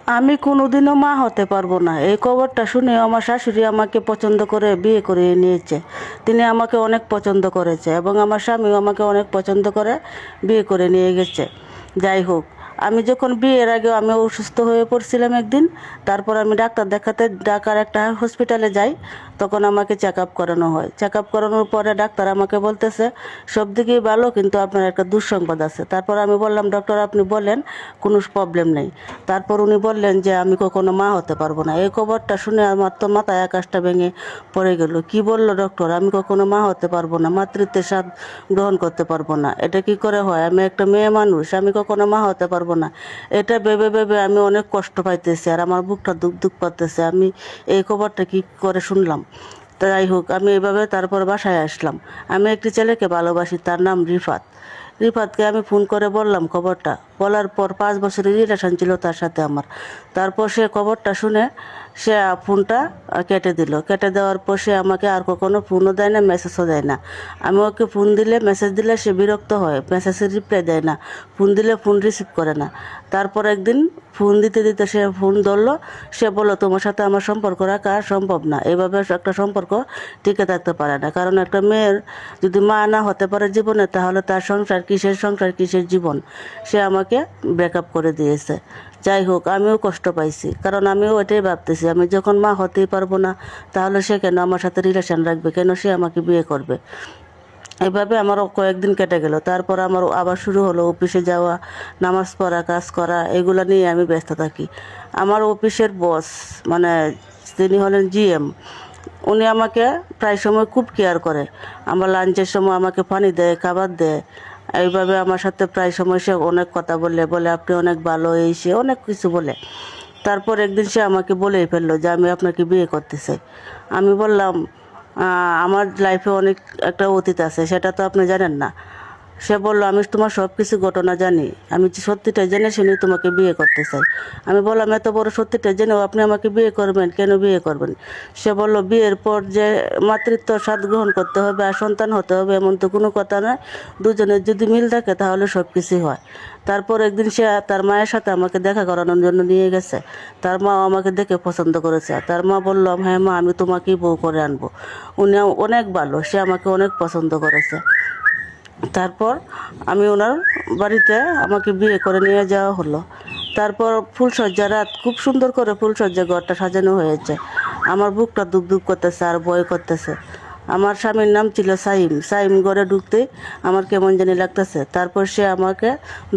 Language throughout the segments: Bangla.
আমি কোনোদিনও মা হতে পারবো না। এই খবরটা শুনে আমার শাশুড়ি আমাকে পছন্দ করে বিয়ে করে নিয়েছে। তিনি আমাকে অনেক পছন্দ করেছে এবং আমার স্বামীও আমাকে অনেক পছন্দ করে বিয়ে করে নিয়ে গেছে। যাই হোক, আমি যখন বিয়ের আগে আমি অসুস্থ হয়ে পড়ছিলাম একদিন। তারপর আমি ডাক্তার দেখাতে ঢাকার একটা হসপিটালে যাই। তখন আমাকে চেক আপ করানো হয়। চেক আপ করানোর পরে ডাক্তার আমাকে বলতেছে সব দিকেই ভালো, কিন্তু আপনার একটা দুঃসংবাদ আছে। তারপর আমি বললাম, ডক্টর আপনি বলেন, কোনো প্রবলেম নেই। তারপর উনি বললেন যে আমি কখনো মা হতে পারবো না। এই খবরটা শুনে আমার তো মাথায় আকাশটা ভেঙে পড়ে গেল। কি বললো ডক্টর? আমি কখনো মা হতে পারবো না, মাতৃত্বের স্বাদ গ্রহণ করতে পারবো না, এটা কি করে হয়? আমি একটা মেয়ে মানুষ, আমি কখনো মা হতে পারবো না। এটা ভেবে ভেবে আমি অনেক কষ্ট পাইতেছি আর আমার বুকটা দুঃখ দুঃখ পাইতেছে। আমি এই খবরটা কি করে শুনলাম? যাই হোক, আমি এইভাবে তারপর বাসায় আসলাম। আমি একটি ছেলেকে ভালোবাসি, তার নাম রিফাত। রিফাতকে আমি ফোন করে বললাম খবরটা। বলার পর 5 বছরের রিলেশন ছিল তার সাথে আমার। তারপর সে খবরটা শুনে সে ফোনটা কেটে দিল। কেটে দেওয়ার পর সে আমাকে আর কখনো ফোনও দেয় না, মেসেজও দেয় না। আমি ওকে ফোন দিলে, মেসেজ দিলে সে বিরক্ত হয়, মেসেজের রিপ্লাই দেয় না, ফোন দিলে ফোন রিসিভ করে না। তারপর একদিন ফোন দিতে দিতে সে ফোন ধরলো। সে বললো, তোমার সাথে আমার সম্পর্ক রাখা সম্ভব না, এভাবে একটা সম্পর্ক টিকে থাকতে পারে না। কারণ একটা মেয়ের যদি মা না হতে পারে জীবনে, তাহলে তার সংসার কিসের জীবন। সে আমাকে ব্রেকআপ করে দিয়েছে। যাই হোক, আমিও কষ্ট পাইছি, কারণ আমিও এটাই ভাবতেছি, আমি যখন মা হতেই পারবো না, তাহলে সে কেন আমার সাথে রিলেশন রাখবে, কেন সে আমাকে বিয়ে করবে? এভাবে আমারও কয়েকদিন কেটে গেল। তারপর আমার আবার শুরু হলো অফিসে যাওয়া, নামাজ পড়া, কাজ করা, এগুলো নিয়ে আমি ব্যস্ত থাকি। আমার অফিসের বস, মানে তিনি হলেন জিএম, উনি আমাকে প্রায় সময় খুব কেয়ার করে। আমার লাঞ্চের সময় আমাকে পানি দেয়, খাবার দেয়। এইভাবে আমার সাথে প্রায় সময় সে অনেক কথা বলে বলে আপনি অনেক ভালো, এই সে অনেক কিছু বলে। তারপর একদিন সে আমাকে বলেই ফেললো যে আমি আপনাকে বিয়ে করতে চাই। আমি বললাম, আমার লাইফে অনেক একটা অতীত আছে, সেটা তো আপনি জানেন না। সে বলল, আমি তোমার সব কিছু ঘটনা জানি, আমি সত্যিটা জেনে শুনে তোমাকে বিয়ে করতে চাই। আমি বললাম, এত বড় সত্যিটা জেনেও আপনি আমাকে বিয়ে করবেন, কেন বিয়ে করবেন? সে বলল, বিয়ের পর যে মাতৃত্ব স্বাদ গ্রহণ করতে হবে আর সন্তান হতে হবে এমন তো কোনো কথা নয়। দুজনের যদি মিল থাকে তাহলে সব কিছুই হয়। তারপর একদিন সে তার মায়ের সাথে আমাকে দেখা করানোর জন্য নিয়ে গেছে। তার মা আমাকে দেখে পছন্দ করেছে। তার মা বলল, হ্যাঁ মা, আমি তোমাকেই বউ করে আনবো। উনি অনেক ভালো, সে আমাকে অনেক পছন্দ করেছে। তারপর আমি ওনার বাড়িতে আমাকে বিয়ে করে নিয়ে যাওয়া হলো। তারপর ফুলসজ্জা রাত, খুব সুন্দর করে ফুলসজ্জা ঘরটা সাজানো হয়েছে। আমার বুকটা দুঃখ দুঃখ করতেছে আর ভয় করতেছে। আমার স্বামীর নাম ছিল সাইম। সাইম ঘরে ঢুকতেই আমার কেমন জানি লাগতেছে। তারপর সে আমাকে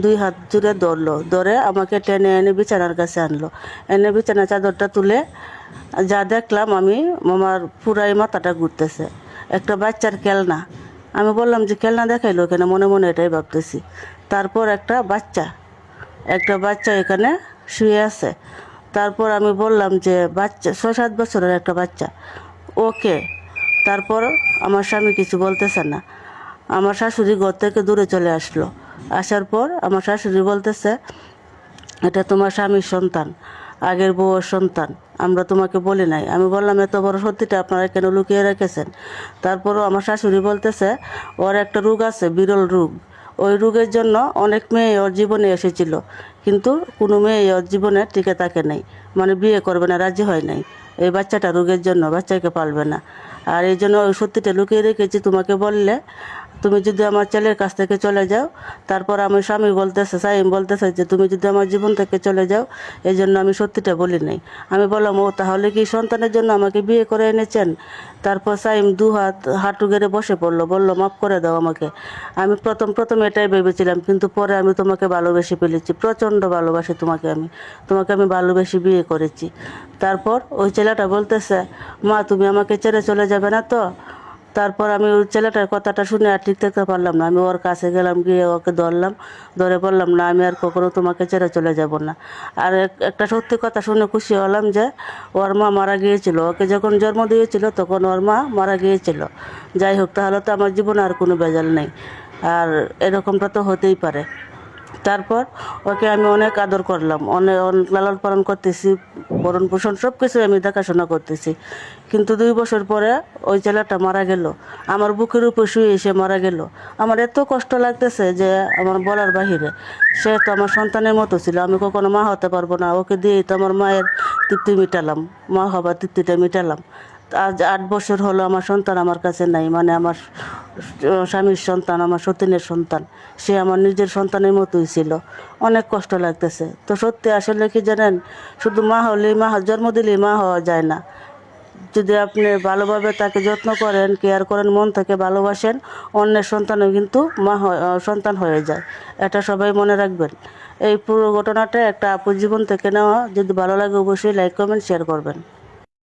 2 হাত জুড়ে ধরলো, ধরে আমাকে টেনে এনে বিছানার কাছে আনলো। এনে বিছানার চাদরটা তুলে যা দেখলাম, আমি আমার পুরাই মাথাটা ঘুরতেছে। একটা বাচ্চার খেলনা। আমি বললাম যে খেলনা দেখাইলো কেন? মনে মনে এটাই ভাবতেছি। তারপর একটা বাচ্চা এখানে শুয়ে আছে। তারপর আমি বললাম যে বাচ্চা 6-7 বছরের একটা বাচ্চা, ওকে। তারপর আমার স্বামী কিছু বলতেছে না। আমার শাশুড়ি ঘর থেকে দূরে চলে আসলো। আসার পর আমার শাশুড়ি বলতেছে, এটা তোমার স্বামীর সন্তান, আগের বউয়ের সন্তান, আমরা তোমাকে বলি নাই। আমি বললাম, এত বড় সত্যিটা আপনারা কেন লুকিয়ে রেখেছেন? তারপরও আমার শাশুড়ি বলতেছে, ওর একটা রোগ আছে, বিরল রোগ। ওই রোগের জন্য অনেক মেয়ে ওর জীবনে এসেছিল, কিন্তু কোনো মেয়ে ওর জীবনে টিকে থাকে নাই, মানে বিয়ে করবে না, রাজি হয় নাই। এই বাচ্চাটা রোগের জন্য বাচ্চাকে পালবে না। আর এই জন্য ওই সত্যিটা লুকিয়ে রেখেছি, তোমাকে বললে তুমি যদি আমার ছেলের কাছ থেকে চলে যাও। তারপর আমার স্বামী বলতেছে, সাইম বলতেছে যে তুমি যদি আমার জীবন থেকে চলে যাও, এই জন্য আমি সত্যিটা বলি নাই। আমি বললাম, ও তাহলে কি সন্তানের জন্য আমাকে বিয়ে করে এনেছেন? তারপর সাইম 2 হাত হাঁটু গেড়ে বসে পড়লো, বললো, মাফ করে দাও আমাকে। আমি প্রথম এটাই ভেবেছিলাম, কিন্তু পরে আমি তোমাকে ভালোবেসে ফেলেছি, প্রচণ্ড ভালোবাসি তোমাকে। তোমাকে আমি ভালোবেসে বিয়ে করেছি। তারপর ওই ছেলেটা বলতেছে, মা তুমি আমাকে ছেড়ে চলে যাবে না তো? তারপর আমি ওই ছেলেটার কথাটা শুনে আর ঠিক থাকতে পারলাম না। আমি ওর কাছে গেলাম, গিয়ে ওকে ধরলাম, ধরে বললাম, না আমি আর কখনো তোমাকে ছেড়ে চলে যাব না। আর একটা সত্যি কথা শুনে খুশি হলাম যে ওর মা মারা গিয়েছিল। ওকে যখন জন্ম দিয়েছিল তখন ওর মা মারা গিয়েছিল। যাই হোক, তাহলে তো আমার জীবনে আর কোনো ভেজাল নেই। আর এরকমটা তো হতেই পারে। তারপর ওকে আমি অনেক আদর করলাম, অনেক অনেক লালন পালন করতেছি, ভরণ পোষণ সব কিছু আমি দেখাশোনা করতেছি। কিন্তু 2 বছর পরে ওই ছেলেটা মারা গেল, আমার বুকের উপর শুয়ে এসে মারা গেল। আমার এত কষ্ট লাগতেছে যে আমার বলার বাহিরে। সে তো আমার সন্তানের মতো ছিল, আমি কখনো মা হতে পারবো না, ওকে দিয়েই তো আমার মায়ের তৃপ্তি মিটালাম, মা হবার তৃপ্তিটা মিটালাম। আজ 8 বছর হলো আমার সন্তান আমার কাছে নাই, মানে আমার স্বামীর সন্তান, আমার সতীনের সন্তান, সে আমার নিজের সন্তানের মতোই ছিল। অনেক কষ্ট লাগতেছে। তো সত্যি আসলে কি জানেন, শুধু মা হলেই জন্ম দিলেই মা হওয়া যায় না। যদি আপনি ভালোভাবে তাকে যত্ন করেন, কেয়ার করেন, মন থেকে ভালোবাসেন, অন্যের সন্তানও কিন্তু সন্তান হয়ে যায়। এটা সবাই মনে রাখবেন। এই পুরো ঘটনাটা একটা আপুর জীবন থেকে নেওয়া। যদি ভালো লাগে অবশ্যই লাইক কমেন্ট শেয়ার করবেন।